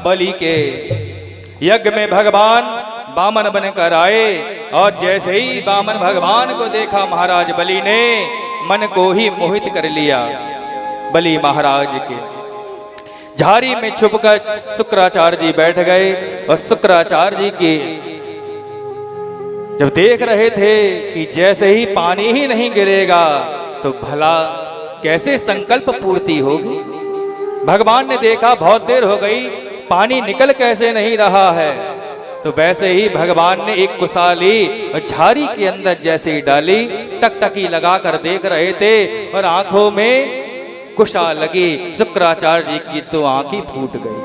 बलि के यज्ञ में भगवान वामन बनकर आए और जैसे ही वामन भगवान को देखा महाराज बलि ने मन को ही मोहित कर लिया। बलि महाराज के झाड़ी में छुपकर शुक्राचार्य जी बैठ गए और शुक्राचार्य जी के जब देख रहे थे कि जैसे ही पानी ही नहीं गिरेगा तो भला कैसे संकल्प पूर्ति होगी। भगवान ने देखा बहुत देर हो गई, पानी निकल कैसे नहीं रहा है। तो वैसे ही भगवान ने एक कुशाली झाड़ी के अंदर जैसे ही डाली, टकटकी लगाकर देख रहे थे और आंखों में कुशा लगी। शुक्राचार्य जी की तो आंखें फूट गई।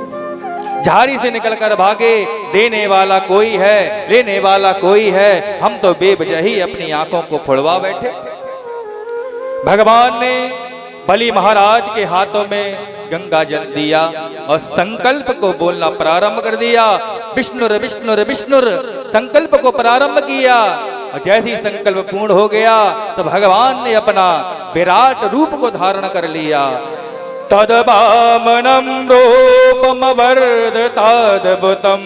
झाड़ी से निकलकर भागे, देने वाला कोई है, लेने वाला कोई है, हम तो बेवजह ही अपनी आंखों को फुड़वा बैठे। भगवान ने बलि महाराज के हाथों में गंगा जल दिया और संकल्प को बोलना प्रारंभ कर दिया। विष्णुर विष्णुर विष्णुर संकल्प को प्रारंभ किया और जैसे ही संकल्प पूर्ण हो गया तो भगवान ने अपना विराट रूप को धारण कर लिया। तद वामनम रूपम वर्धताद्भुतम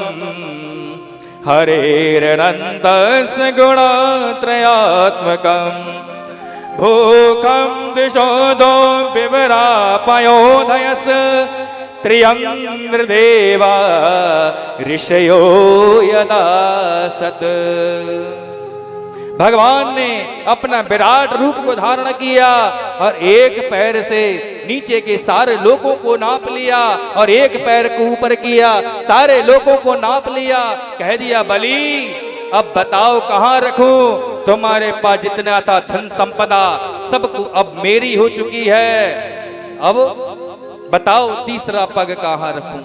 हरेरनंतस गुणत्रयात्मकम भूखम विशोदो विवरापयोधयस त्र्यंग्रदेवा ऋषयो यदा सत। भगवान ने अपना विराट रूप को धारण किया और एक पैर से नीचे के सारे लोगों को नाप लिया और एक पैर को ऊपर किया, सारे लोगों को नाप लिया। कह दिया बलि अब बताओ कहां रखूं, तुम्हारे पास जितना था धन संपदा सब अब मेरी हो चुकी है, अब बताओ तीसरा पग कहां रखूं।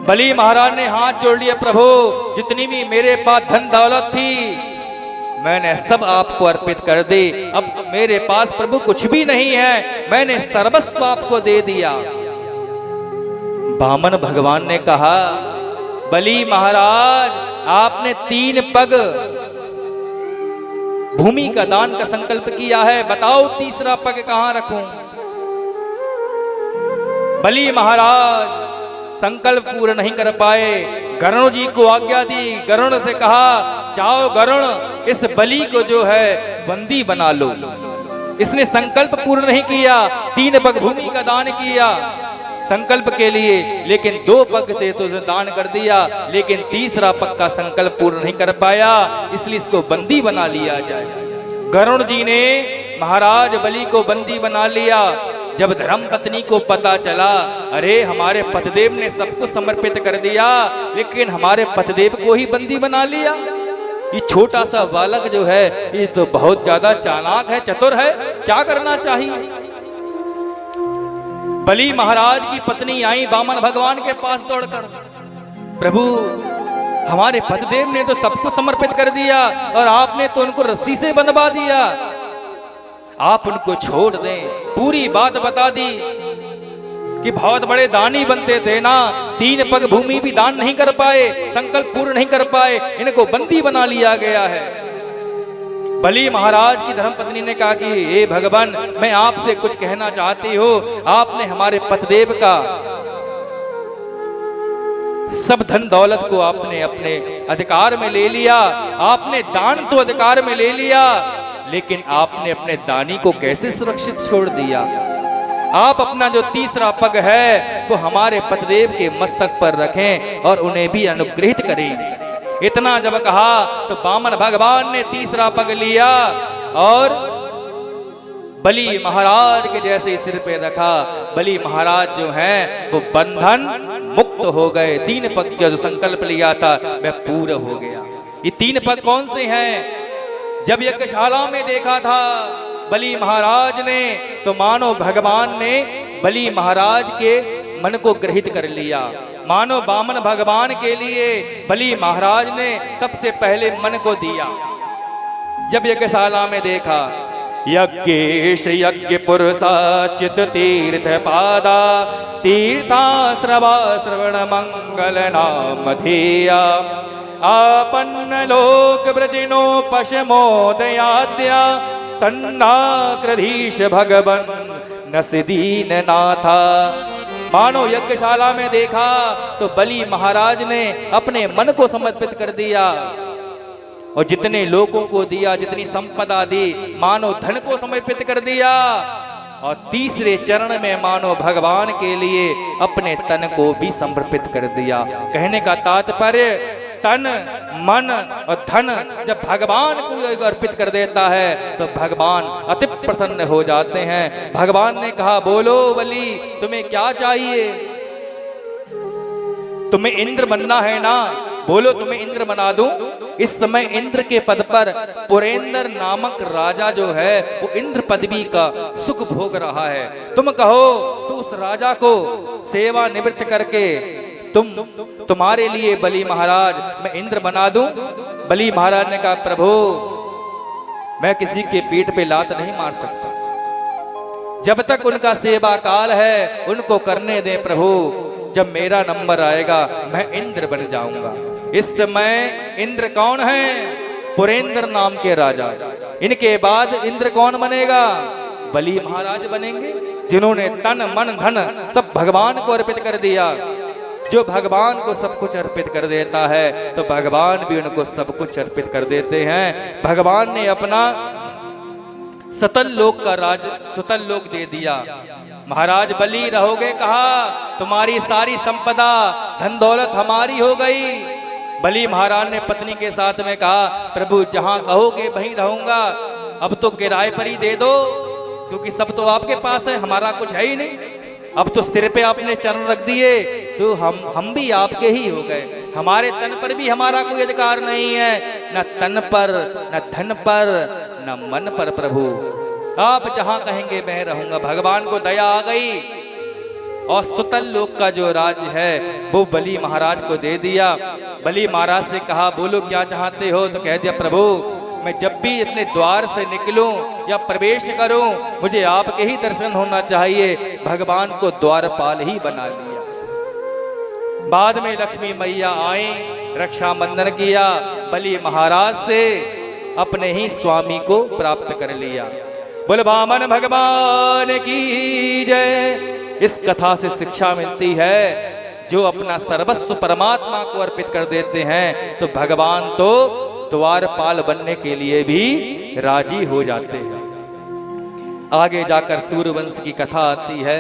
बलि महाराज ने हाथ जोड़ लिया, प्रभु जितनी भी मेरे पास धन दौलत थी मैंने सब आपको अर्पित कर दी, अब मेरे पास प्रभु कुछ भी नहीं है, मैंने सर्वस्व आपको दे दिया। वामन भगवान ने कहा बलि महाराज आपने 3 पग भूमि का दान का संकल्प किया है, बताओ तीसरा पग कहां रखूं। बलि महाराज संकल्प पूर्ण नहीं कर पाए, गरुण जी को आज्ञा दी, गरुण से कहा जाओ गरुण इस बलि को जो है बंदी बना लो। इसने संकल्प पूर्ण नहीं किया, 3 पग भूमि का दान किया संकल्प के लिए, लेकिन 2 पग थे तो उसने दान कर दिया, लेकिन तीसरा पग का संकल्प पूर्ण नहीं कर पाया, इसलिए इसको बंदी बना लिया जाए। गरुण जी ने महाराज बलि को बंदी बना लिया। जब धर्म पत्नी को पता चला अरे हमारे पतिदेव ने सबको समर्पित कर दिया लेकिन हमारे पतिदेव को ही बंदी बना लिया, ये छोटा सा बालक जो है ये तो बहुत ज्यादा चालाक है, चतुर है, क्या करना चाहिए। बलि महाराज की पत्नी आई वामन भगवान के पास दौड़कर, प्रभु हमारे पतिदेव ने तो सबको समर्पित कर दिया और आपने तो उनको रस्सी से बंधवा दिया, आप उनको छोड़ दें। पूरी बात बता दी कि बहुत बड़े दानी बनते थे ना, 3 पग भूमि भी दान नहीं कर पाए, संकल्प पूर्ण नहीं कर पाए, इनको बंदी बना लिया गया है। बलि महाराज की धर्मपत्नी ने कहा कि हे भगवान मैं आपसे कुछ कहना चाहती हूँ, आपने हमारे पतिदेव का सब धन दौलत को आपने अपने अधिकार में ले लिया, आपने दान तो अधिकार में ले लिया, लेकिन आपने अपने दानी को कैसे सुरक्षित छोड़ दिया। आप अपना जो तीसरा पग है वो हमारे पतिदेव के मस्तक पर रखें और उन्हें भी अनुग्रहित करें। इतना जब कहा तो वामन भगवान ने तीसरा पग लिया और बलि महाराज के जैसे सिर पे रखा। बलि महाराज जो हैं वो बंधन मुक्त हो गए, 3 पग का जो संकल्प लिया था वह पूरा हो गया। ये 3 पग कौन से हैं? जब यज्ञशाला में देखा था बलि महाराज ने तो मानो भगवान ने बलि महाराज के मन को ग्रहित कर लिया, मानो वामन भगवान के लिए बलि महाराज ने सबसे पहले मन को दिया। जब यज्ञशाला में देखा यज्ञेश यज्ञ पुरुषाचित तीर्थ पादा तीर्थाश्रवा श्रवण मंगल नाम धिया आपन्न लोक ब्रजिनो पशमोदयाद्या सन्नाकृधीश भगवन नसदीन नाथा मानो यज्ञशाला में देखा तो बलि महाराज ने अपने मन को समर्पित कर दिया और जितने लोगों को दिया, जितनी संपदा दी, मानो धन को समर्पित कर दिया। और तीसरे चरण में मानो भगवान के लिए अपने तन को भी समर्पित कर दिया। कहने का तात्पर्य, तन, मन और धन जब भगवान को अर्पित कर देता है तो भगवान अति प्रसन्न हो जाते हैं। भगवान ने कहा, बोलो बलि, तुम्हें क्या चाहिए? तुम्हें इंद्र बनना है ना? बोलो, तुम्हें इंद्र बना दूं। इस समय इंद्र के पद पर पुरेंद्र नामक राजा जो है वो इंद्र पदवी का सुख भोग रहा है। तुम कहो तो उस राजा को सेवा निवृत्त करके तुम्हारे लिए बलि महाराज मैं इंद्र बना दूं। बलि महाराज ने कहा, प्रभु मैं किसी के पीठ पे लात नहीं मार सकता, जब तक उनका सेवा काल है उनको करने दें प्रभु। जब मेरा नंबर आएगा मैं इंद्र बन जाऊंगा। इस समय इंद्र कौन है? पुरेंद्र नाम के राजा। इनके बाद इंद्र कौन बनेगा? बलि महाराज बनेंगे, जिन्होंने तन मन धन सब भगवान को अर्पित कर दिया। जो भगवान को सब कुछ अर्पित कर देता है तो भगवान भी उनको सब कुछ अर्पित कर देते हैं। भगवान ने अपना सतल लोक का राज सतल लोक दे दिया। महाराज बलि रहोगे कहा, तुम्हारी सारी संपदा धन दौलत हमारी हो गई। बलि महाराज ने पत्नी के साथ में कहा, प्रभु जहां कहोगे वहीं रहूंगा, अब तो किराए पर ही दे दो, क्योंकि सब तो आपके पास है, हमारा कुछ है ही नहीं। अब तो सिर पे आपने चरण रख दिए तो हम भी आपके ही हो गए। हमारे तन पर भी हमारा कोई अधिकार नहीं है, न तन पर, न धन पर, न मन पर। प्रभु आप जहां कहेंगे मैं रहूंगा। भगवान को दया आ गई और सुतल लोक का जो राज्य है वो बलि महाराज को दे दिया। बलि महाराज से कहा, बोलो क्या चाहते हो? तो कह दिया, प्रभु मैं जब भी अपने द्वार से निकलूं या प्रवेश करूं मुझे आपके ही दर्शन होना चाहिए। भगवान को द्वारपाल ही बना लिया। बाद में लक्ष्मी मैया आई, रक्षाबंधन किया, बलि महाराज से अपने ही स्वामी को प्राप्त कर लिया। बोल वामन भगवान की जय। इस कथा से शिक्षा मिलती है, जो अपना सर्वस्व परमात्मा को अर्पित कर देते हैं तो भगवान तो द्वारपाल बनने के लिए भी राजी हो जाते हैं। आगे जाकर सूर्यवंश की कथा आती है।